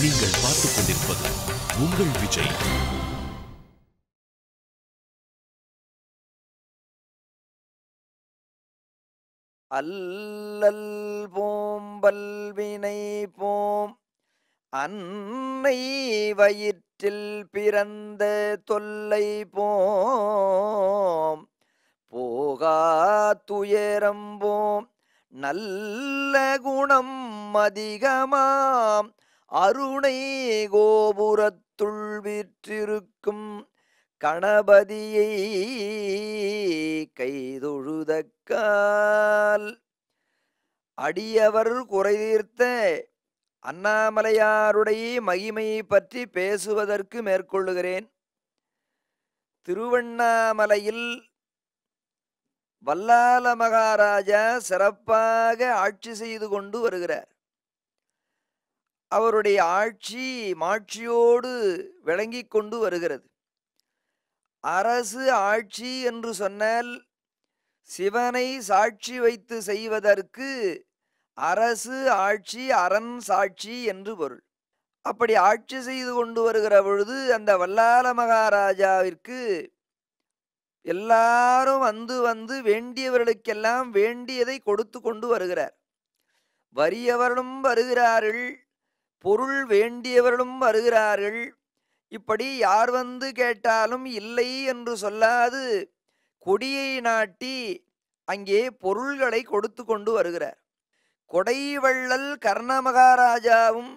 நீங்கள் பார்த்துக் கொண்டிருப்பது உங்கள் விஜய். அல்லல் போம்பல் வினை போம் அன்னை வயிற்றில் பிறந்த தொல்லை போம் போகா துயரம் போம் நல்ல குணம் அதிகமாம் அருணை கோபுரத்துள் விற்றிருக்கும் கணபதியை கைதொழுதக்கால். அடியவர் குறைதீர்த்த அண்ணாமலையாருடைய மகிமையை பற்றி பேசுவதற்கு மேற்கொள்ளுகிறேன். திருவண்ணாமலையில் வல்லால மகாராஜா சிறப்பாக ஆட்சி செய்து கொண்டு வருகிறார். அவருடைய ஆட்சி மாட்சியோடு விளங்கி கொண்டு வருகிறது. அரசு ஆட்சி என்று சொன்னால் சிவனை சாட்சி வைத்து செய்வதற்கு அரசு ஆட்சி அரண் சாட்சி என்று பொருள். அப்படி ஆட்சி செய்து கொண்டு வருகிற பொழுது அந்த வல்லால மகாராஜாவிற்கு எல்லாரும் வந்து வந்து வேண்டியவர்களுக்கெல்லாம் வேண்டியதை கொடுத்து கொண்டு வருகிறார். வறியவர்களும் வருகிறார்கள், பொருள் வேண்டியவர்களும் வருகிறார்கள். இப்படி யார் வந்து கேட்டாலும் இல்லை என்று சொல்லாது கொடியை நாட்டி அங்கே பொருள்களை கொடுத்து கொண்டு வருகிறார். கொடைவள்ளல் கர்ண மகாராஜாவும்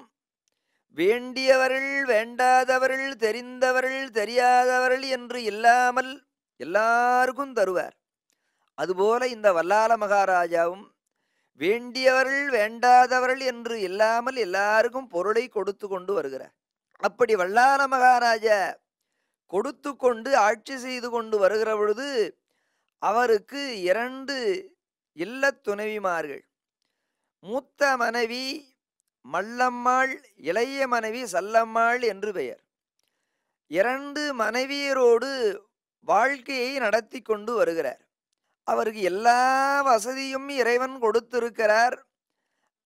வேண்டியவர்கள் வேண்டாதவர்கள் தெரிந்தவர்கள் தெரியாதவர்கள் என்று இல்லாமல் எல்லாருக்கும் தருவார். அதுபோல இந்த வல்லால மகாராஜாவும் வேண்டியவர்கள் வேண்டாதவர்கள் என்று இல்லாமல் எல்லாருக்கும் பொருளை கொடுத்து கொண்டு வருகிறார். அப்படி வல்லால மகாராஜா கொடுத்து கொண்டு ஆட்சி செய்து கொண்டு வருகிற பொழுது அவருக்கு 2 இல்லத் துணைவிமார்கள். மூத்த மனைவி மல்லம்மாள், இளைய மனைவி சல்லம்மாள் என்று பெயர். 2 மனைவியரோடு வாழ்க்கையை நடத்தி கொண்டு வருகிறார். அவருக்கு எல்லா வசதியும் இறைவன் கொடுத்திருக்கிறார்.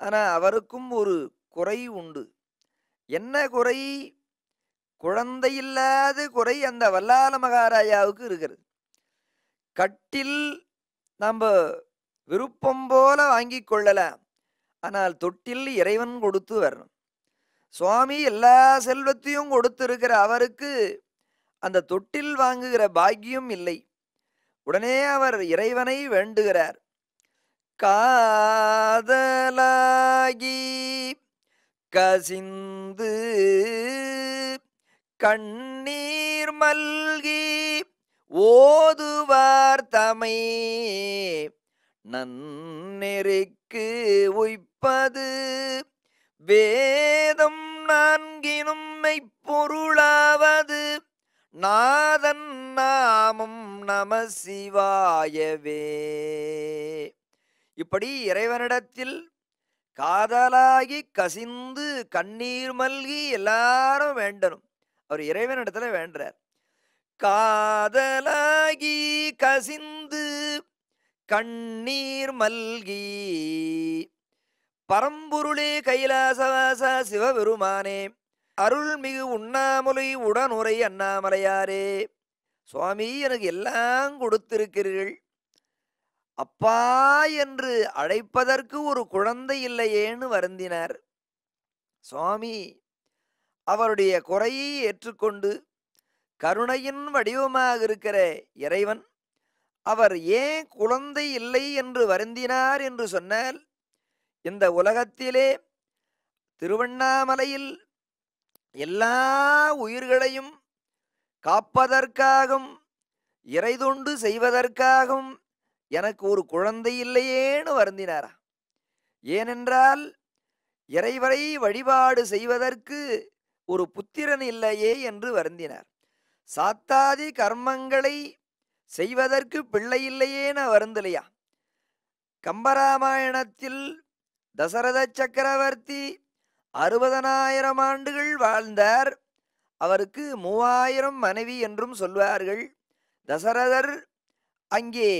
ஆனால் அவருக்கும் ஒரு குறை உண்டு. என்ன குறை? குழந்தையில்லாத குறை அந்த வல்லால மகாராஜாவுக்கு இருக்கிறது. கட்டில் நம்ம விருப்பம் போல வாங்கி கொள்ளலாம், ஆனால் தொட்டில் இறைவன் கொடுத்து வரணும். சுவாமி எல்லா செல்வத்தையும் கொடுத்திருக்கிற அவருக்கு அந்த தொட்டில் வாங்குகிற பாக்கியம் இல்லை. உடனே அவர் இறைவனை வேண்டுகிறார். காதலாகி கசிந்து கண்ணீர் மல்கி ஓதுவார் தமை நன்னெறிக்கு உய்ப்பது வேதம் 4னும் மெய்ப்பொருளாவது நாதன் நாமம் நம சிவாயவே. இப்படி இறைவனிடத்தில் காதலாகி கசிந்து கண்ணீர் மல்கி எல்லாரும் வேண்டணும். அவர் இறைவனிடத்துல வேண்டுறார். காதலாகி கசிந்து கண்ணீர் மல்கி பரம்பொருளே கைலாசவாச சிவபெருமானே அருள்மிகு உண்ணாமுலை உடனுரை அண்ணாமலையாரே, சுவாமி எனக்கு எல்லாம் கொடுத்திருக்கிறீர்கள், அப்பா என்று அழைப்பதற்கு ஒரு குழந்தை இல்லையேன்னு வருந்தினார். சுவாமி அவருடைய குறையை ஏற்றுக்கொண்டு கருணையின் வடிவமாக இருக்கிற இறைவன் அவர் ஏன் குழந்தை இல்லை என்று வருந்தினார் என்று சொன்னால், இந்த உலகத்திலே திருவண்ணாமலையில் எல்லா உயிர்களையும் காப்பதற்காகவும் இறைதொண்டு செய்வதற்காகவும் எனக்கு ஒரு குழந்தை இல்லையேன்னு வருந்தினாரா. ஏனென்றால் இறைவரை வழிபாடு செய்வதற்கு ஒரு புத்திரன் இல்லையே என்று வருந்தினார். சாத்தாதி கர்மங்களை செய்வதற்கு பிள்ளை இல்லையேன்னு வருந்தலையா. கம்பராமாயணத்தில் தசரத சக்கரவர்த்தி 60,000 ஆண்டுகள் வாழ்ந்தார். அவருக்கு 3000 மனைவி என்றும் சொல்வார்கள். தசரதர் அங்கே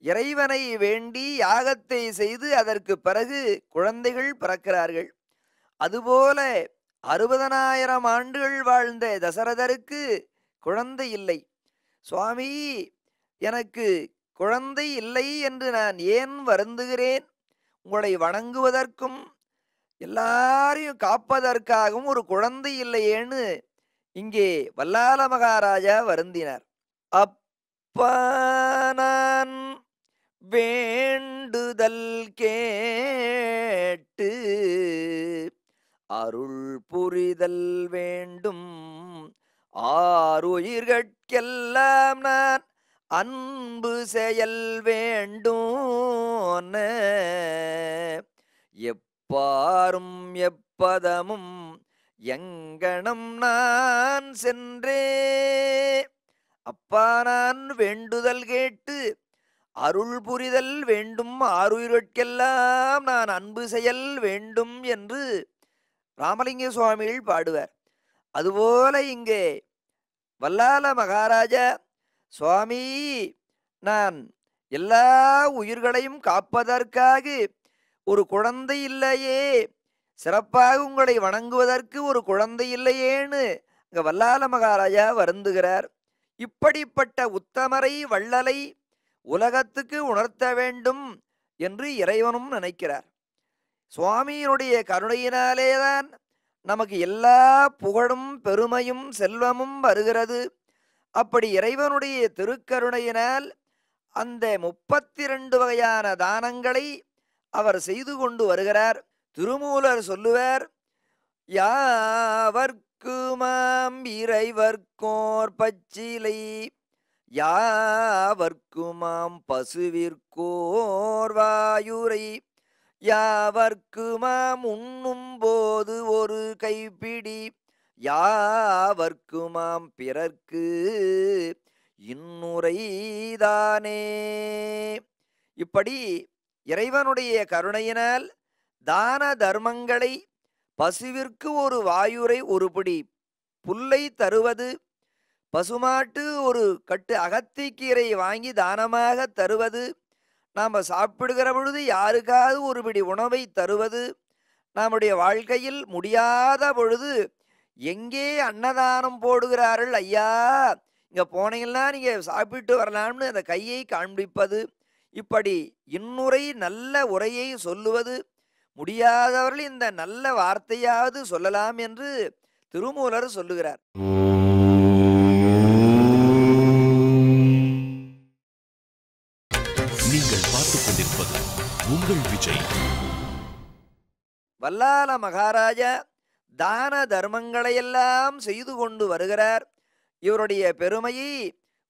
இறைவனை வேண்டி யாகத்தை செய்து அதற்கு பிறகு குழந்தைகள் பிறக்கிறார்கள். அதுபோல 60,000 ஆண்டுகள் வாழ்ந்த தசரதருக்கு குழந்தை இல்லை. சுவாமி, எனக்கு குழந்தை இல்லை என்று நான் ஏன் வருந்துகிறேன்? உங்களை வணங்குவதற்கும் எல்லாரையும் காப்பதற்காகவும் ஒரு குழந்தை இல்லையேன்னு இங்கே வல்லால மகாராஜா வருந்தினார். அப்பா, நான் வேண்டுதல் கேட்டு அருள் புரிதல் வேண்டும். ஆருயிர்கட்கெல்லாம் நான் அன்பு செயல் வேண்டும். எப்பாரும் எப்பதமும் எங்கனம் நான் சென்றே. அப்பா, நான் வேண்டுதல் கேட்டு அருள் புரிதல் வேண்டும். ஆருயிர்கட்கெல்லாம் நான் அன்பு செயல் வேண்டும் என்று ராமலிங்க சுவாமிகள் பாடுவார். அதுபோல இங்கே வல்லால மகாராஜா, சுவாமி, நான் எல்லா உயிர்களையும் காப்பதற்காக ஒரு குழந்தை இல்லையே, சிறப்பாக உங்களை வணங்குவதற்கு ஒரு குழந்தை இல்லையேன்னு அங்க வல்லால மகாராஜா வருந்துகிறார். இப்படிப்பட்ட உத்தமரை வள்ளலை உலகத்துக்கு உணர்த்த வேண்டும் என்று இறைவனும் நினைக்கிறார். சுவாமியினுடைய கருணையினாலேதான் நமக்கு எல்லா புகழும் பெருமையும் செல்வமும் வருகிறது. அப்படி இறைவனுடைய திருக்கருணையினால் அந்த 32 வகையான தானங்களை அவர் செய்து கொண்டு வருகிறார். திருமூலர் சொல்லுவார், யாவர்க்குமாம் இறைவர்க்கோர் பச்சிலை, யாவர்க்குமாம் பசுவிற்கோர் வாயுரை, யாவர்க்குமாம் உண்ணும் போது ஒரு கைப்பிடி, யாவர்க்குமாம் பிறர்க்கு இன்னுரைதானே. இப்படி இறைவனுடைய கருணையினால் தான தர்மங்களை, பசுவிற்கு ஒரு வாயுரை ஒரு பிடி புல்லை தருவது, பசுமாட்டு ஒரு கட்டு அகத்திக்கீரை வாங்கி தானமாக தருவது, நாம் சாப்பிடுகிற பொழுது யாருக்காவது ஒரு பிடி உணவை தருவது, நம்முடைய வாழ்க்கையில் முடியாத பொழுது எங்கே அன்னதானம் போடுகிறார்கள் ஐயா, இங்கே போனீங்கன்னா நீங்கள் சாப்பிட்டு வரலாம்னு அந்த கையை காண்பிப்பது, இப்படி இன்னுரை நல்ல உரையை சொல்லுவது, முடியாதவர்கள் இந்த நல்ல வார்த்தையாவது சொல்லலாம் என்று திருமூலர் சொல்லுகிறார். நீங்கள் பார்த்துக் கொண்டிருப்பது உங்கள் விஜய். வல்லால மகாராஜா தான தர்மங்களையெல்லாம் செய்து கொண்டு வருகிறார். இவருடைய பெருமையை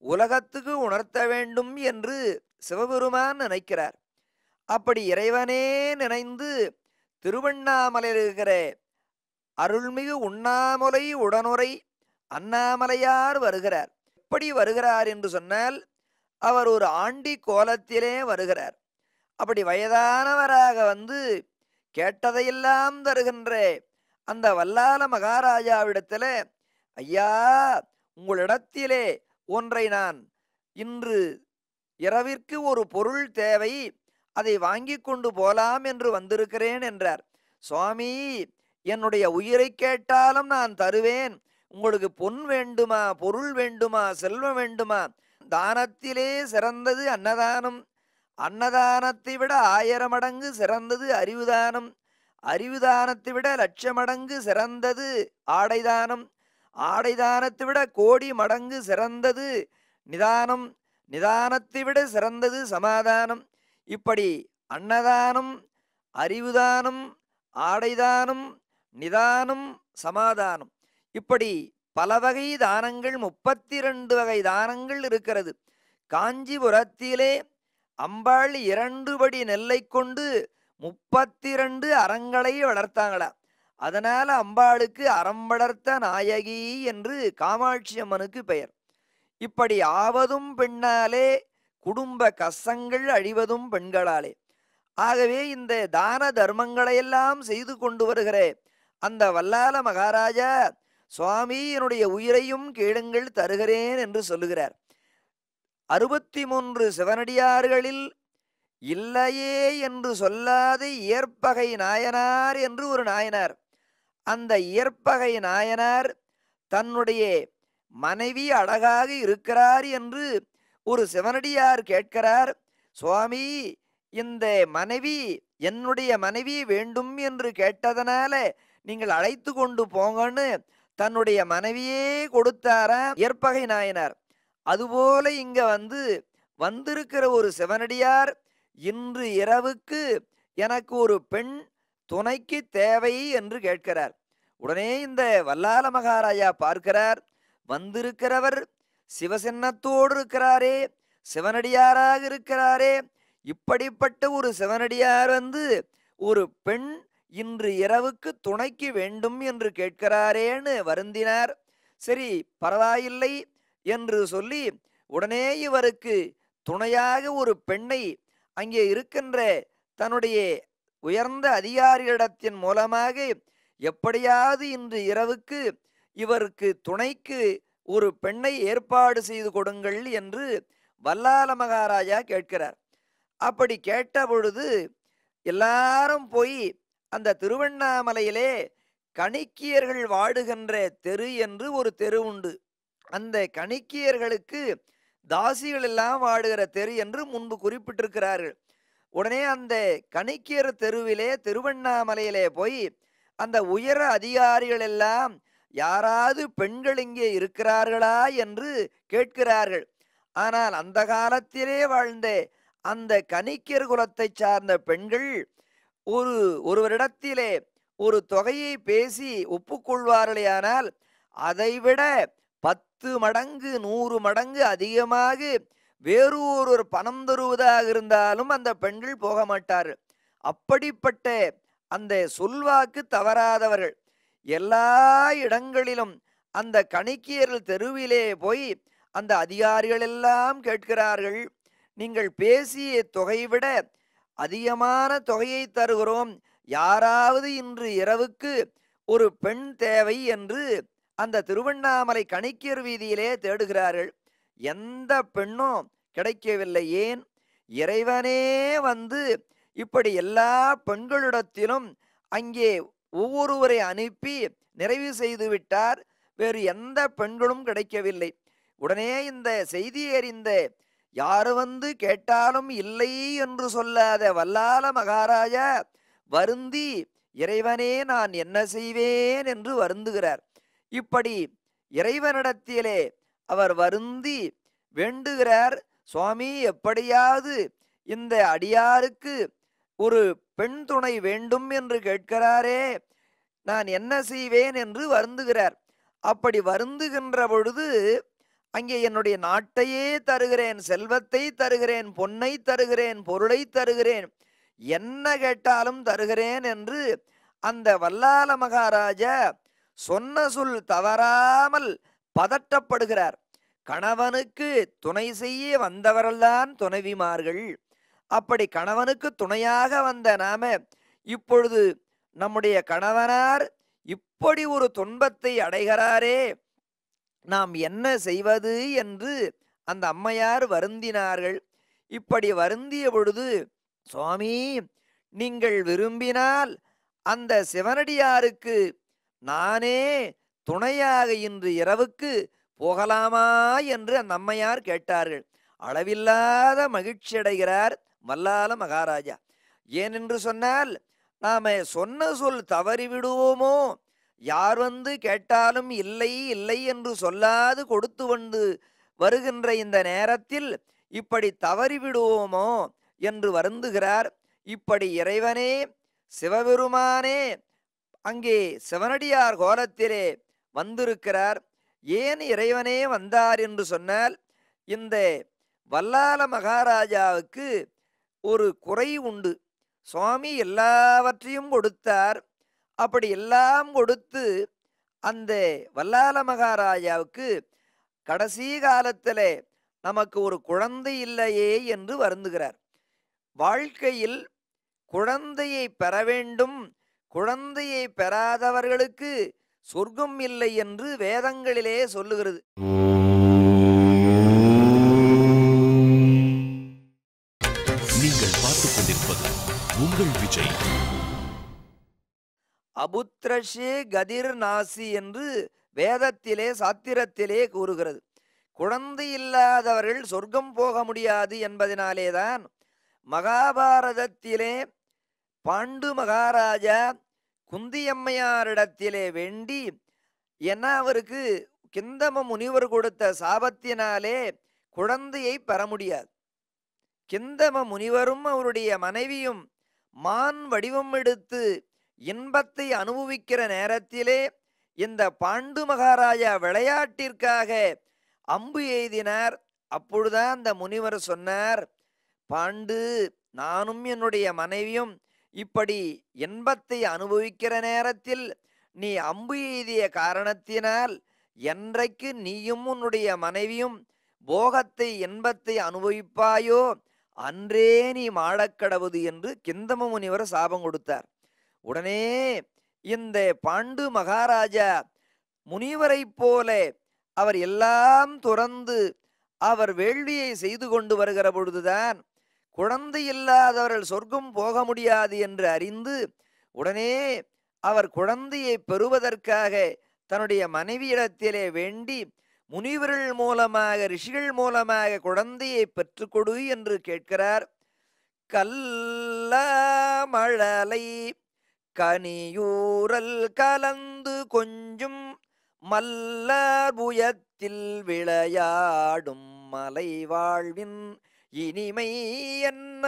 உலகத்துக்கு உணர்த்த வேண்டும் என்று சிவபெருமான் நினைக்கிறார். அப்படி இறைவனே நினைந்து திருவண்ணாமலையில் இருக்கிற அருள்மிகு உண்ணாமுலை உடனுரை அண்ணாமலையார் வருகிறார். எப்படி வருகிறார் என்று சொன்னால், அவர் ஒரு ஆண்டி கோலத்திலே வருகிறார். அப்படி வயதானவராக வந்து கேட்டதையெல்லாம் தருகின்ற அந்த வல்லால மகாராஜாவிடத்தில், ஐயா, உங்களிடத்திலே ஒன்றை நான் இன்று இரவிற்கு ஒரு பொருள் தேவை, அதை வாங்கி கொண்டு போலாம் என்று வந்திருக்கிறேன் என்றார். சுவாமி, என்னுடைய உயிரை கேட்டாலும் நான் தருவேன். உங்களுக்கு பொன் வேண்டுமா, பொருள் வேண்டுமா, செல்வம் வேண்டுமா? தானத்திலே சிறந்தது அன்னதானம். அன்னதானத்தை விட 1000 மடங்கு சிறந்தது அறிவுதானம். அறிவுதானத்தை விட 1,00,000 மடங்கு சிறந்தது ஆடைதானம். ஆடைதானத்தை விட 1,00,00,000 மடங்கு சிறந்தது நிதானம். நிதானத்தை விட சிறந்தது சமாதானம். இப்படி அன்னதானம், அறிவுதானம், ஆடைதானம், நிதானம், சமாதானம், இப்படி பல வகை தானங்கள், 32 வகை தானங்கள் இருக்கிறது. காஞ்சிபுரத்திலே அம்பாள் 2 படி நெல்லை கொண்டு 32 அறங்களை வளர்த்தாங்களா. அதனால அம்பாளுக்கு அறம் வளர்த்த நாயகி என்று காமாட்சி அம்மனுக்கு பெயர். இப்படி ஆவதும் பெண்ணாலே, குடும்ப கஷ்டங்கள் அழிவதும் பெண்களாலே. ஆகவே இந்த தான தர்மங்களையெல்லாம் செய்து கொண்டு வருகிற அந்த வல்லால மகாராஜா, சுவாமி, என்னுடைய உயிரையும் கேளுங்கள், தருகிறேன் என்று சொல்லுகிறார். 63 சிவனடியார்களில் இல்லையே என்று சொல்லாத இயற்பகை நாயனார் என்று ஒரு நாயனார். அந்த இயற்பகை நாயனார் தன்னுடைய மனைவி அழகாக இருக்கிறார் என்று ஒரு சிவனடியார் கேட்கிறார். சுவாமி, இந்த மனைவி என்னுடைய மனைவி வேண்டும் என்று கேட்டதனால நீங்கள் அழைத்து கொண்டு போங்கன்னு தன்னுடைய மனைவியே கொடுத்தாராம் இயற்பகை நாயனார். அதுபோல இங்க வந்திருக்கிற ஒரு சிவனடியார் இன்று இரவுக்கு எனக்கு ஒரு பெண் துணைக்கு தேவை என்று கேட்கிறார். உடனே இந்த வல்லால மகாராஜா பார்க்கிறார், வந்திருக்கிறவர் சிவசின்னத்தோடு இருக்கிறாரே, சிவனடியாராக இருக்கிறாரே, இப்படிப்பட்ட ஒரு சிவனடியார் ஒரு பெண் இன்று இரவுக்கு துணைக்கு வேண்டும் என்று கேட்கிறாரேன்னு வருந்தினார். சரி, பரவாயில்லை என்று சொல்லி உடனே இவருக்கு துணையாக ஒரு பெண்ணை அங்கே இருக்கின்ற தன்னுடைய உயர்ந்த அதிகாரிகளிடத்தின் மூலமாக எப்படியாவது இன்று இரவுக்கு இவருக்கு துணைக்கு ஒரு பெண்ணை ஏற்பாடு செய்து கொடுங்கள் என்று வல்லால மகாராஜா கேட்கிறார். அப்படி கேட்ட பொழுது எல்லாரும் போய் அந்த திருவண்ணாமலையிலே கணிக்கியர்கள் வாடுகின்ற தெரு என்று ஒரு தெரு உண்டு. அந்த கணிக்கியர்களுக்கு தாசிகள் எல்லாம் வாடுகிற தெரு என்று முன்பு குறிப்பிட்டிருக்கிறார்கள். உடனே அந்த கணிக்கியர் தெருவிலே திருவண்ணாமலையிலே போய் அந்த உயர அதிகாரிகள் எல்லாம் யாராவது பெண்கள் இங்கே இருக்கிறார்களா என்று கேட்கிறார்கள். ஆனால் அந்த காலத்திலே வாழ்ந்த அந்த கணிக்கியர் குலத்தை சார்ந்த பெண்கள் ஒருவரிடத்திலே ஒரு தொகையை பேசி ஒப்புக்கொள்வார்களேயானால் அதைவிட 10 மடங்கு 100 மடங்கு அதிகமாக வேறு ஒரு பணம் தருவதாக இருந்தாலும் அந்த பெண்கள் போக மாட்டார்கள். அப்படிப்பட்ட அந்த சொல்வாக்கு தவறாதவர்கள். எல்லா இடங்களிலும் அந்த கணிக்கியர்கள் தெருவிலே போய் அந்த அதிகாரிகள் எல்லாம் கேட்கிறார்கள், நீங்கள் பேசிய தொகை விட அதிகமான தொகையை தருகிறோம், யாராவது இன்று இரவுக்கு ஒரு பெண் தேவை என்று அந்த திருவண்ணாமலை கணிக்கியர் வீதியிலே தேடுகிறார்கள். எந்த பெண்ணும் கிடைக்கவில்லை. ஏன்? இறைவனே இப்படி எல்லா பெண்களிடத்திலும் அங்கே ஒவ்வொருவரை அனுப்பி நிறைவு செய்து விட்டார். வேறு எந்த பெண்களும் கிடைக்கவில்லை. உடனே இந்த செய்தியை அறிந்த யாரு கேட்டாலும் இல்லை என்று சொல்லாத வல்லால மகாராஜா வருந்தி, இறைவனே நான் என்ன செய்வேன் என்று வருந்துகிறார். இப்படி இறைவனிடத்திலே அவர் வருந்தி வேண்டுகிறார், சுவாமி எப்படியாவது இந்த அடியாருக்கு ஒரு பெண் துணை வேண்டும் என்று கேட்கிறாரே, நான் என்ன செய்வேன் என்று வருந்துகிறார். அப்படி வருந்துகின்ற பொழுது அங்கே என்னுடைய நாட்டையே தருகிறேன், செல்வத்தை தருகிறேன், பொன்னை தருகிறேன், பொருளை தருகிறேன், என்ன கேட்டாலும் தருகிறேன் என்று அந்த வல்லால மகாராஜா சொன்ன சொல் தவறாமல் பதட்டப்படுகிறார். கணவனுக்கு துணை செய்ய வந்தவர்கள்தான் துணைவிமார்கள். அப்படி கணவனுக்கு துணையாக வந்த நாம இப்பொழுது நம்முடைய கணவனார் இப்படி ஒரு துன்பத்தை அடைகிறாரே, நாம் என்ன செய்வது என்று அந்த அம்மையார் வருந்தினார்கள். இப்படி வருந்திய பொழுது, சுவாமி நீங்கள் விரும்பினால் அந்த சிவனடியாருக்கு நானே துணையாக இன்று இரவுக்கு போகலாமா என்று அந்த அம்மையார் கேட்டார்கள். அளவில்லாத மகிழ்ச்சி அடைகிறார் வல்லால மகாராஜா. ஏனென்று சொன்னால், நாம சொன்ன சொல் தவறிவிடுவோமோ, யார் கேட்டாலும் இல்லை இல்லை என்று சொல்லாது கொடுத்து வருகின்ற இந்த நேரத்தில் இப்படி தவறிவிடுவோமோ என்று வருந்துகிறார். இப்படி இறைவனே சிவபெருமானே அங்கே சிவனடியார் கோலத்திலே வந்திருக்கிறார். ஏன் இறைவனே வந்தார் என்று சொன்னால், இந்த வல்லால மகாராஜாவுக்கு ஒரு குறை உண்டு. சுவாமி எல்லாவற்றையும் கொடுத்தார். அப்படி எல்லாம் கொடுத்து அந்த வல்லால மகாராஜாவுக்கு கடைசி காலத்தில் நமக்கு ஒரு குழந்தை இல்லையே என்று வருந்துகிறார். வாழ்க்கையில் குழந்தையை பெற வேண்டும், குழந்தையை பெறாதவர்களுக்கு சொர்க்கம் இல்லை என்று வேதங்களிலே சொல்லுகிறது. நீங்கள் பார்த்துக் கொண்டிருப்பது உங்கள் விஜய். அபுத்திரஷே கதிர் நாசி என்று வேதத்திலே சாத்திரத்திலே கூறுகிறது. குழந்தை இல்லாதவர்கள் சொர்க்கம் போக முடியாது என்பதனாலேதான் மகாபாரதத்திலே பாண்டு மகாராஜா குந்தியம்மையாரிடத்திலே வேண்டி, ஏன்னா அவருக்கு கிந்தம முனிவர் கொடுத்த சாபத்தினாலே குழந்தையை பெற முடியாது. கிந்தம முனிவரும் அவருடைய மனைவியும் மான் வடிவம் எடுத்து இன்பத்தை அனுபவிக்கிற நேரத்திலே இந்த பாண்டு மகாராஜா விளையாட்டிற்காக அம்பு எய்தினார். அப்பொழுதுதான் அந்த முனிவர் சொன்னார், பாண்டு, நானும் என்னுடைய மனைவியும் இப்படி இன்பத்தை அனுபவிக்கிற நேரத்தில் நீ அம்பு எய்திய காரணத்தினால் என்றைக்கு நீயும் உன்னுடைய மனைவியும் போகத்தை இன்பத்தை அனுபவிப்பாயோ அன்றே நீ மாடக்கடவுது என்று கிந்தம முனிவர் சாபம் கொடுத்தார். உடனே இந்த பாண்டு மகாராஜா முனிவரை போல அவர் எல்லாம் துறந்து அவர் வேள்வியை செய்து கொண்டு வருகிற பொழுதுதான் குழந்தை இல்லாதவர்கள் சொர்க்கம் போக முடியாது என்று அறிந்து உடனே அவர் குழந்தையை பெறுவதற்காக தன்னுடைய மனைவியிடத்திலே வேண்டி முனிவர்கள் மூலமாக ரிஷிகள் மூலமாக குழந்தையை பெற்றுக்கொடு என்று கேட்கிறார். கல்லமழலை கனியூரல் கலந்து கொஞ்சும் மல்லபுயத்தில் விளையாடும் மலை வாழ்வின் இனிமை என்ன.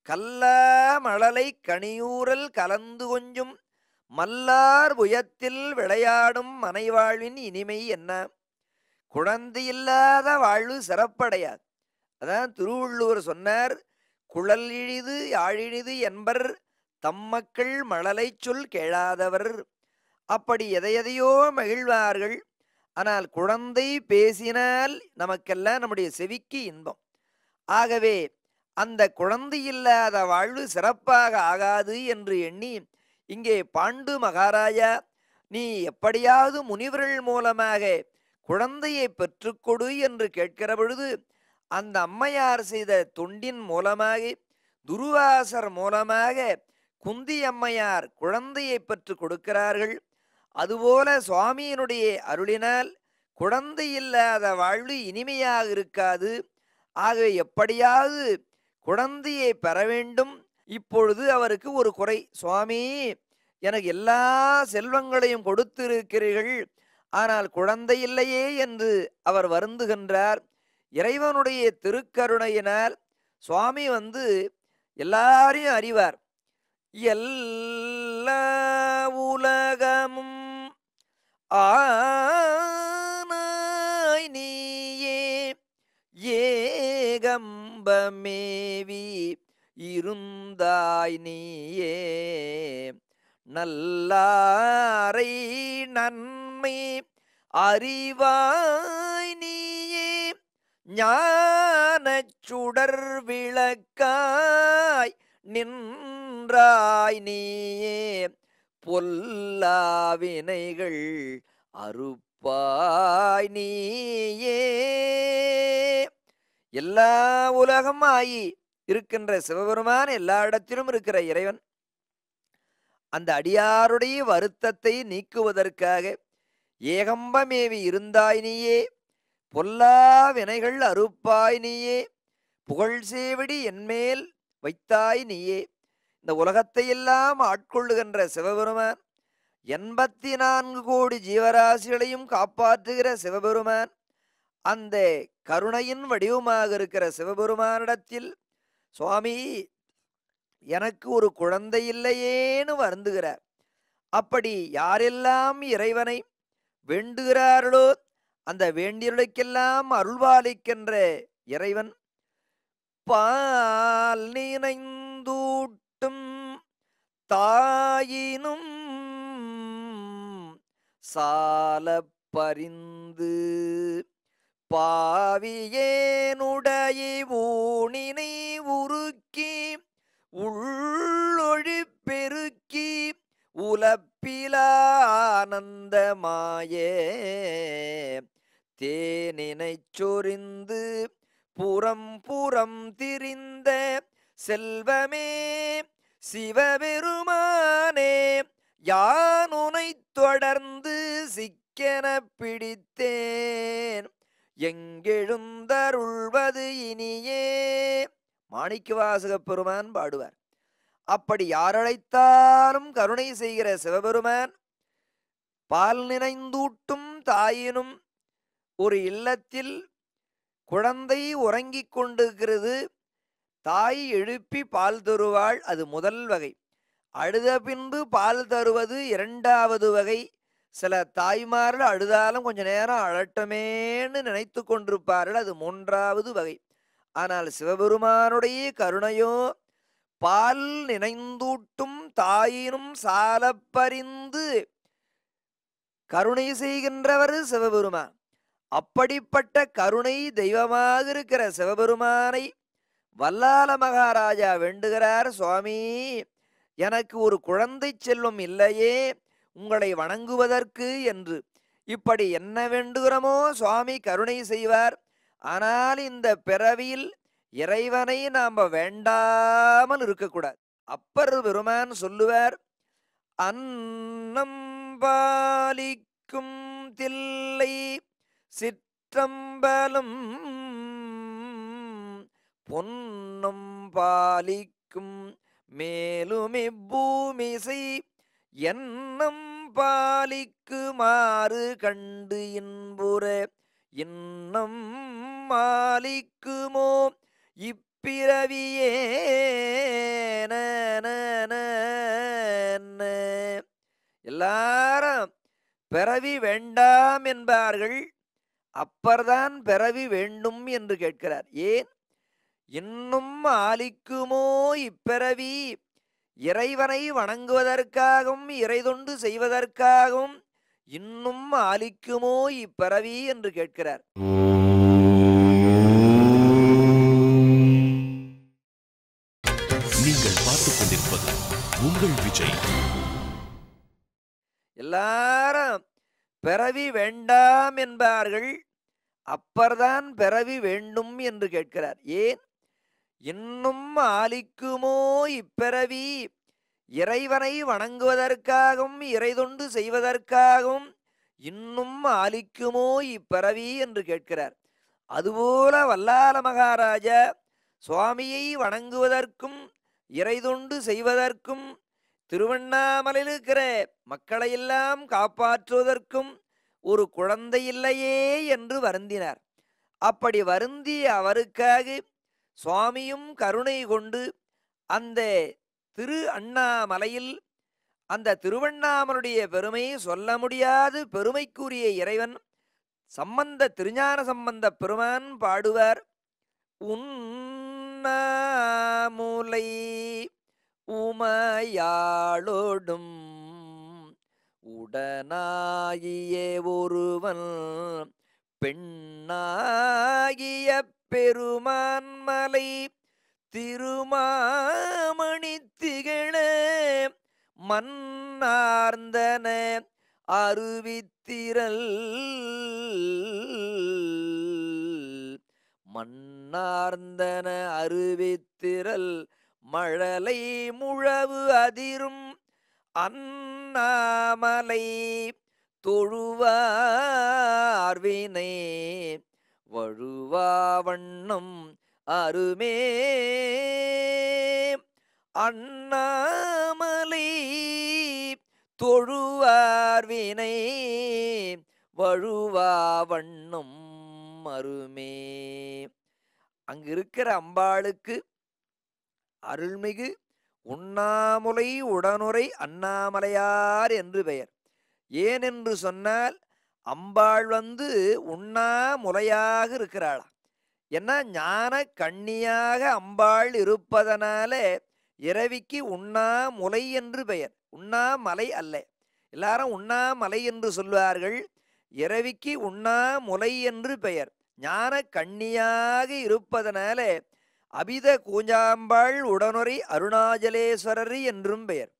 கல்லமழலை கனியூரல் கலந்து கொஞ்சும் மல்லார் புயத்தில் விளையாடும் மனைவாழ்வின் இனிமை என்ன. குழந்தையில்லாத வாழ்வு சிறப்படையாது. அதான் திருவள்ளுவர் சொன்னார், குழல் இழிது யாழினிது என்பர் தம்மக்கள் மழலை சொல் கேளாதவர். அப்படி எதையதையோ மகிழ்வார்கள். ஆனால் குழந்தை பேசினால் நமக்கெல்லாம் நம்முடைய செவிக்கு இன்பம். ஆகவே அந்த குழந்தை இல்லாத வாழ்வு சிறப்பாக ஆகாது என்று எண்ணி இங்கே பாண்டு மகாராஜா, நீ எப்படியாவது முனிவர்கள் மூலமாக குழந்தையை பெற்றுக்கொடு என்று கேட்கிற பொழுது அந்த அம்மையார் செய்த தொண்டின் மூலமாக துருவாசர் மூலமாக குந்தி அம்மையார் குழந்தையை பெற்று கொடுக்கிறார்கள். அதுபோல சுவாமியினுடைய அருளினால் குழந்தை இல்லாத வாழ்வு இனிமையாக இருக்காது. ஆகவே எப்படியாவது குழந்தையை பெற வேண்டும். இப்பொழுது அவருக்கு ஒரு குறை, சுவாமி, எனக்கு எல்லா செல்வங்களையும் கொடுத்திருக்கிறீர்கள், ஆனால் குழந்தை இல்லையே என்று அவர் வருந்துகின்றார். இறைவனுடைய திருக்கருணையினால் சுவாமி எல்லாரையும் அறிவார். எல்லா உலகமும் ஆனாய் நீயே ஏகம்பமேவி இருந்தாய் நீயே நல்லாரை நன்மை அறிவாய் நீயே ஞானச் சுடர் விளக்காய் நின்றாய் நீயே பொல்லாவினைகள் அறுப்பாய் நீயே. எல்லா உலகம் ஆகி இருக்கின்ற சிவபெருமான், எல்லா இடத்திலும் இருக்கிற இறைவன், அந்த அடியாருடைய வருத்தத்தை நீக்குவதற்காக ஏகம்பமேவி இருந்தாய் நீயே பொல்லா வினைகள் அறுப்பாய் நீயே புகழ் சேவடி என்மேல் வைத்தாய் நீயே. இந்த உலகத்தை எல்லாம் ஆட்கொள்ளுகின்ற சிவபெருமான், 84 கோடி ஜீவராசிகளையும் காப்பாற்றுகிற சிவபெருமான், அந்த கருணையின் வடிவமாக இருக்கிற சிவபெருமானிடத்தில் சுவாமி எனக்கு ஒரு குழந்தை இல்லையேன்னு வருந்துகிறார். அப்படி யாரெல்லாம் இறைவனை வேண்டுகிறார்களோ அந்த வேண்டியவர்களுக்கெல்லாம் அருள்வாளிக்கின்ற இறைவன் பால் நினைந்தூட்டும் தாயினும் சால பரிந்து பாவியேனுடைய ஊனினை உருக்கி உள்ளொழி பெருக்கி உலப்பிலானந்தமாயே தேனினைச் சொரிந்து புறம் புறம் திரிந்த செல்வமே சிவபெருமானே யான் உனைத் தொடர்ந்து சிக்கென பிடித்தேன் எங்கெழுந்தருள்வது இனியே. மாணிக்கவாசகப் பெருமான் பாடுவார். அப்படி யாரழைத்தாலும் கருணை செய்கிற சிவபெருமான் பால் நினைந்தூட்டும் தாயினும் ஒரு இல்லத்தில் குழந்தை உறங்கிக் கொண்டிருக்கிறது. தாய் எழுப்பி பால் தருவாள், அது முதல் வகை. அழுத பின்பு பால் தருவது இரண்டாவது வகை. சில தாய்மார்கள் அழுதாலும் கொஞ்ச நேரம் அழட்டமேன்னு நினைத்து கொண்டிருப்பார்கள், அது மூன்றாவது வகை. ஆனால் சிவபெருமானுடைய கருணையோ பால் நினைந்தூட்டும் தாயினும் சாலப்பறிந்து கருணை செய்கின்றவர் சிவபெருமான். அப்படிப்பட்ட கருணை தெய்வமாக இருக்கிற சிவபெருமானை வல்லால மகாராஜா வேண்டுகிறார். சுவாமி, எனக்கு ஒரு குழந்தை செல்வம் இல்லையே உங்களை வணங்குவதற்கு என்று. இப்படி என்ன வேண்டுகிறோமோ சுவாமி கருணை செய்வார். ஆனால் இந்த பிறவியில் இறைவனை நாம வேண்டாமல் இருக்கக்கூடாது. அப்பர் பெருமான் சொல்லுவார், அன்னம் பாலிக்கும் தில்லை சிற்றம்பலம் பொன்னம் பாலிக்கும் மேலும் இப்பூமிசை எண்ணம் பாலிக்குமாறு கண்டு இன்புற இன்னம் மாலிக்குமோ இப்பிறவியே. எல்லாரும் பிறவி வேண்டாம் என்பார்கள். அப்பர்தான் பிறவி வேண்டும் என்று கேட்கிறார். ஏன்? இன்னும் ஆலிக்குமோ இப்பிறவி, இறைவனை வணங்குவதற்காகவும் இறைதொண்டு செய்வதற்காகவும் இன்னும் ஆலிக்குமோ இப்பிறவி என்று கேட்கிறார். நீங்கள் பார்த்துக் கொண்டிருப்பது உங்கள் விஜய். எல்லாரும் பிறவி வேண்டாம் என்பார்கள். அப்பர்தான் பிறவி வேண்டும் என்று கேட்கிறார். ஏன்? இன்னும் ஆலிக்குமோ இப்பிறவி, இறைவனை வணங்குவதற்காகவும் இறைதொண்டு செய்வதற்காகவும் இன்னும் ஆலிக்குமோ இப்பிறவி என்று கேட்கிறார். அதுபோல வல்லால மகாராஜா சுவாமியை வணங்குவதற்கும் இறைதொண்டு செய்வதற்கும் திருவண்ணாமலையில் இருக்கிற மக்களையெல்லாம் காப்பாற்றுவதற்கும் ஒரு குழந்தை இல்லையே என்று வருந்தினார். அப்படி வருந்திய அவருக்காக சுவாமியும் கருணை கொண்டு அந்த திரு அண்ணாமலையில் அந்த திருவண்ணாமலுடைய பெருமை சொல்ல முடியாது பெருமைக்குரிய இறைவன் சம்பந்த திருஞான சம்பந்த பெருமான் பாடுவார். உண்ணாமுலை உமையாளோடும் உடனாகிய ஒருவன் பெண்ணாகிய பெருமான் மலை திருமாமணி திகழ மன்னார்ந்தன அருவித்திரல் மன்னார்ந்தன அருவித்திரல் மழலை முழவு அதிரும் அண்ணாமலை தொழுவார்வினை வழுவா வண்ணம் அருமே. அண்ணாமலை தொழுவார்வினை வழுவா வண்ணம் அருமே. அங்கு இருக்கிற அம்பாளுக்கு அருள்மிகு உண்ணாமுலை உடனுரை அண்ணாமலையார் என்று பெயர். ஏனென்று சொன்னால் அம்பாள் உண்ணாமுலையாக இருக்கிறாளாம். ஏன்னா ஞான கண்ணியாக அம்பாள் இருப்பதனால இரவிக்கு உண்ணாமுலை என்று பெயர், உண்ணாமலை அல்ல. எல்லாரும் உண்ணாமலை என்று சொல்வார்கள், இரவிக்கு உண்ணாமுலை என்று பெயர். ஞான கண்ணியாக இருப்பதனால அபித கூஜாம்பாள் உடனுரை அருணாச்சலேஸ்வரர் என்றும் பெயர்.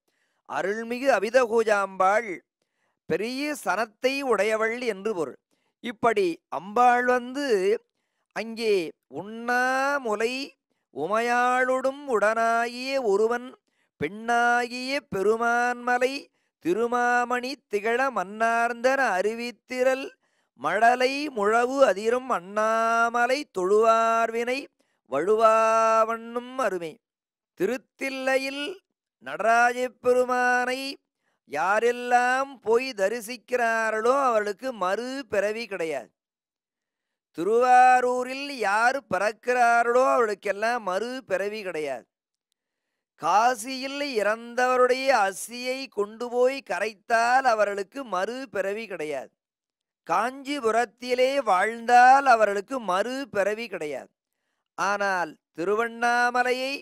அருள்மிகு அபித கூஜாம்பாள் பெரிய சனத்தை உடையவள் என்று பொருள். இப்படி அம்பாள் அங்கே உண்ணாமுலை உமையாளுடும் உடனாகிய ஒருவன் பெண்ணாகிய பெருமான்மலை திருமாமணி திகழ மன்னார்ந்தன அறிவித்திரல் மழலை முழவு அதிரும் அண்ணாமலை தொழுவார்வினை வழுவாவண்ணும் அருமை. திருத்தில்லையில் நடராஜப் பெருமானை யாரெல்லாம் போய் தரிசிக்கிறார்களோ அவர்களுக்கு மறு பிறவி கிடையாது. திருவாரூரில் யார் பிறக்கிறார்களோ அவர்களுக்கெல்லாம் மறு பிறவி கிடையாது. காசியில் இறந்தவருடைய அஸ்தியை கொண்டு போய் கரைத்தால் அவர்களுக்கு மறு பிறவி கிடையாது. காஞ்சிபுரத்திலே வாழ்ந்தால் அவர்களுக்கு மறு பிறவி கிடையாது. ஆனால் திருவண்ணாமலையை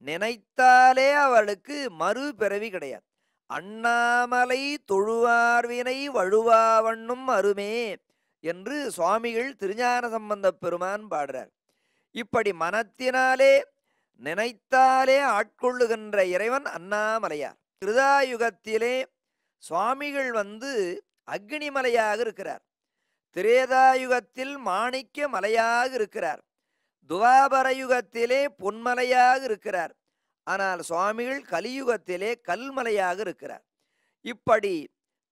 நினைத்தாலே அவர்களுக்கு மறு பிறவி கிடையாது. அண்ணாமலை தொழுவார்வினை வழுவாவண்ணும் அருமே என்று சுவாமிகள் திருஞான சம்பந்தப் பெருமான் பாடுறார். இப்படி மனத்தினாலே நினைத்தாலே ஆட்கொள்ளுகின்ற இறைவன் அண்ணாமலையார். கிருதாயுகத்திலே சுவாமிகள் அக்னிமலையாக இருக்கிறார். திரேதாயுகத்தில் மாணிக்க மலையாக இருக்கிறார். துவாபர யுகத்திலே பொன்மலையாக இருக்கிறார். ஆனால் சுவாமிகள் கலியுகத்திலே கல்மலையாக இருக்கிறார். இப்படி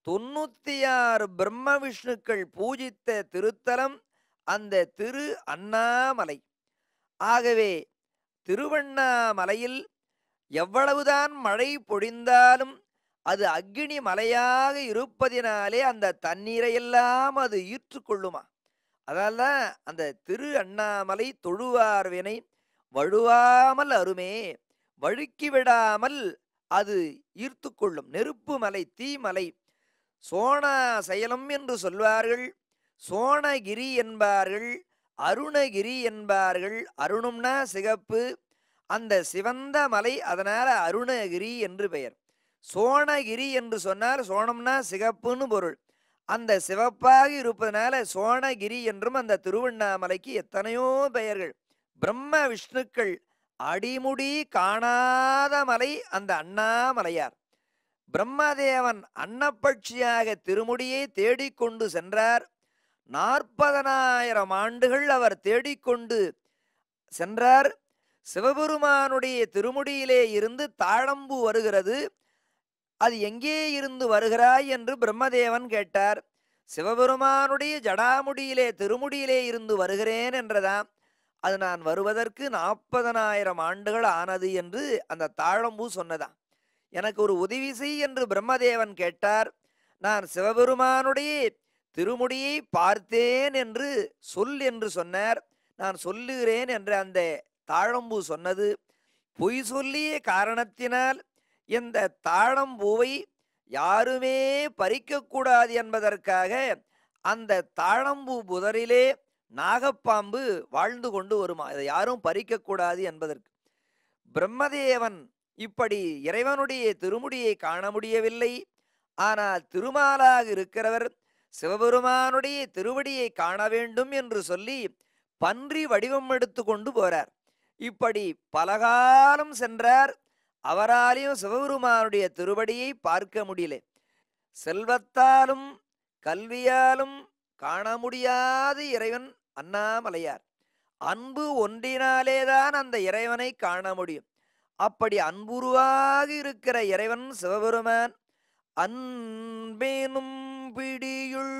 96 பிரம்ம விஷ்ணுக்கள் பூஜித்த திருத்தலம் அந்த திரு அண்ணாமலை. ஆகவே திருவண்ணாமலையில் எவ்வளவுதான் மழை பொழிந்தாலும் அது அக்னி மலையாக இருப்பதினாலே அந்த தண்ணீரையெல்லாம் அது ஈற்றுக்கொள்ளுமா. அதனால அந்த திரு அண்ணாமலை தொழுவார்வினை வழுவாமல் அருமே, வழுக்கி விடாமல் அது ஈர்த்து கொள்ளும். நெருப்பு மலை, தீமலை, சோணாசயலம் என்று சொல்வார்கள், சோணகிரி என்பார்கள், அருணகிரி என்பார்கள். அருணும்னா சிகப்பு, அந்த சிவந்த மலை, அதனால அருணகிரி என்று பெயர். சோணகிரி என்று சொன்னால் சோணம்னா சிகப்புன்னு பொருள். அந்த சிவப்பாக இருப்பதனால சோணகிரி என்றும் அந்த திருவண்ணாமலைக்கு எத்தனையோ பெயர்கள். பிரம்ம விஷ்ணுக்கள் அடிமுடி காணாத மலை அந்த அண்ணாமலையார். பிரம்மதேவன் அன்னப்பட்சியாக திருமுடியை தேடிக்கொண்டு சென்றார். 40,000 ஆண்டுகள் அவர் தேடிக்கொண்டு சென்றார். சிவபெருமானுடைய திருமுடியிலே இருந்து தாழம்பூ வருகிறது. அது எங்கே இருந்து வருகிறாய் என்று பிரம்மதேவன் கேட்டார். சிவபெருமானுடைய ஜடாமுடியிலே திருமுடியிலே இருந்து வருகிறேன் என்றதாம். அது நான் வருவதற்கு 40,000 ஆண்டுகள் ஆனது என்று அந்த தாழம்பூ சொன்னதாம். எனக்கு ஒரு உதவி செய் என்று பிரம்மதேவன் கேட்டார். நான் சிவபெருமானுடைய திருமுடியை பார்த்தேன் என்று சொல் என்று சொன்னார். நான் சொல்லுகிறேன் என்று அந்த தாழம்பூ சொன்னது. பொய் சொல்லிய காரணத்தினால் இந்த தாழம்பூவை யாருமே பறிக்கக்கூடாது என்பதற்காக அந்த தாழம்பூ புதரிலே நாகப்பாம்பு வாழ்ந்து கொண்டு வருமா. இதை யாரும் பறிக்கக்கூடாது என்பதற்கு. பிரம்மதேவன் இப்படி இறைவனுடைய திருமுடியை காண முடியவில்லை. ஆனால் திருமாலாக இருக்கிறவர் சிவபெருமானுடைய திருவடியை காண வேண்டும் என்று சொல்லி பன்றி வடிவம் எடுத்து கொண்டு போறார். இப்படி பலகாலம் சென்றார். அவராலையும் சிவபெருமானுடைய திருவடியை பார்க்க முடியல. செல்வத்தாலும் கல்வியாலும் காண முடியாத இறைவன் அண்ணாமலையார். அன்பு ஒன்றினாலேதான் அந்த இறைவனை காண முடியும். அப்படி அன்புருவாக இருக்கிற இறைவன் சிவபெருமான் அன்பேனும் பிடியுள்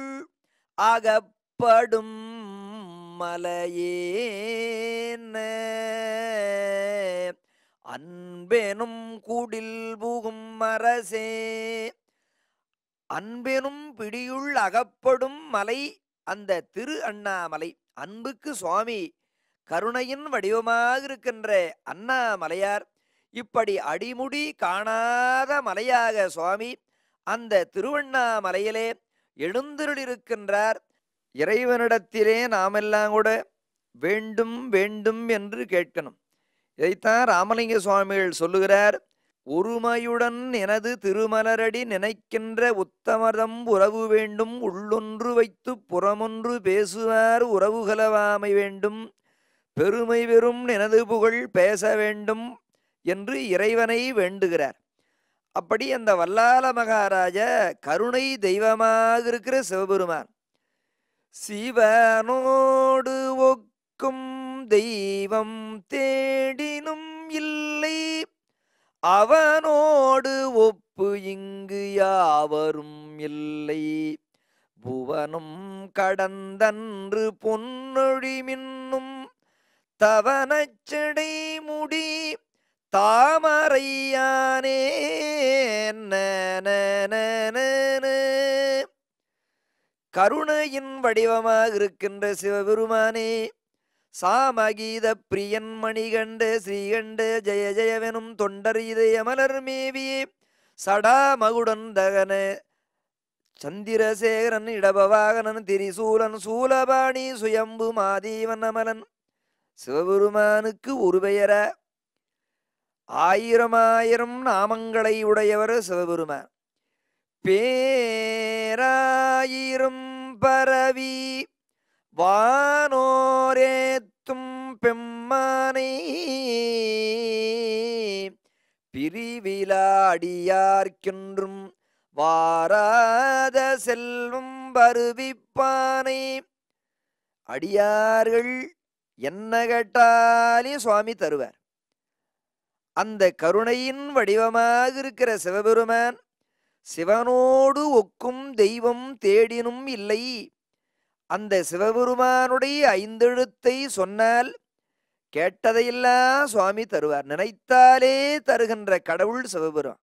அகப்படும் மலையேன அன்பெனும் கூடில் புகும் அரசே. அன்பெனும் பிடியுள் அகப்படும் மலை அந்த திரு அண்ணாமலை. அன்புக்கு சுவாமி கருணையின் வடிவமாக இருக்கின்ற அண்ணாமலையார். இப்படி அடிமுடி காணாத மலையாக சுவாமி அந்த திருவண்ணாமலையிலே எழுந்தருளிருக்கின்றார். இறைவனிடத்திலே நாமெல்லாம் கூட வேண்டும் வேண்டும் என்று கேட்கணும். இதைத்தான் ராமலிங்க சுவாமிகள் சொல்லுகிறார். ஒருமையுடன் எனது திருமலரடி நினைக்கின்ற உத்தமதம் உறவு வேண்டும், உள்ளொன்று வைத்து புறமொன்று பேசுவார் உறவுகளவாமை வேண்டும், பெருமை பெறும் எனது புகழ் பேச வேண்டும் என்று இறைவனை வேண்டுகிறார். அப்படி அந்த வல்லால மகாராஜா கருணை தெய்வமாக இருக்கிற சிவபெருமான் சிவனோடு ஒக்கும் தெய்வம் தேடினும் இல்லை, அவனோடு ஒப்பு இங்கு யாவரும் இல்லை. புவனம் கடந்தன்று பொன்னொழி மின்னும் தவனச்சடை முடி தாமரையானே. கருணையின் வடிவமாக இருக்கின்ற சிவபெருமானே, சாமகீத பிரியன் மணிகண்ட ஸ்ரீகண்ட ஜெய ஜெயவெனும் தொண்டர் இதயமலர் மேவியே, சடாமகுடன் தகன சந்திரசேகரன் இடபவாகனன் திரிசூலன் சூலபாணி சுயம்பு மாதீவன் அமலன். சிவபெருமானுக்கு ஒரு பெயரா? ஆயிரம் ஆயிரம் நாமங்களை உடையவர் சிவபெருமான். பேராயிரம் பரவி வானோரேத்தும் பெம்மானை, பிரிவிலாடியார்க்கென்றும் வாராத செல்வம் வருவிப்பானை. அடியார்கள் என்ன கேட்டாலே சுவாமி தருவார். அந்த கருணையின் வடிவமாக இருக்கிற சிவபெருமான், சிவனோடு ஒக்கும் தெய்வம் தேடினும் இல்லை. அந்த சிவபெருமானுடைய ஐந்தெழுத்தை சொன்னால் கேட்டதையெல்லாம் சுவாமி தருவார். நினைத்தாலே தருகின்ற கடவுள் சிவபெருமான்.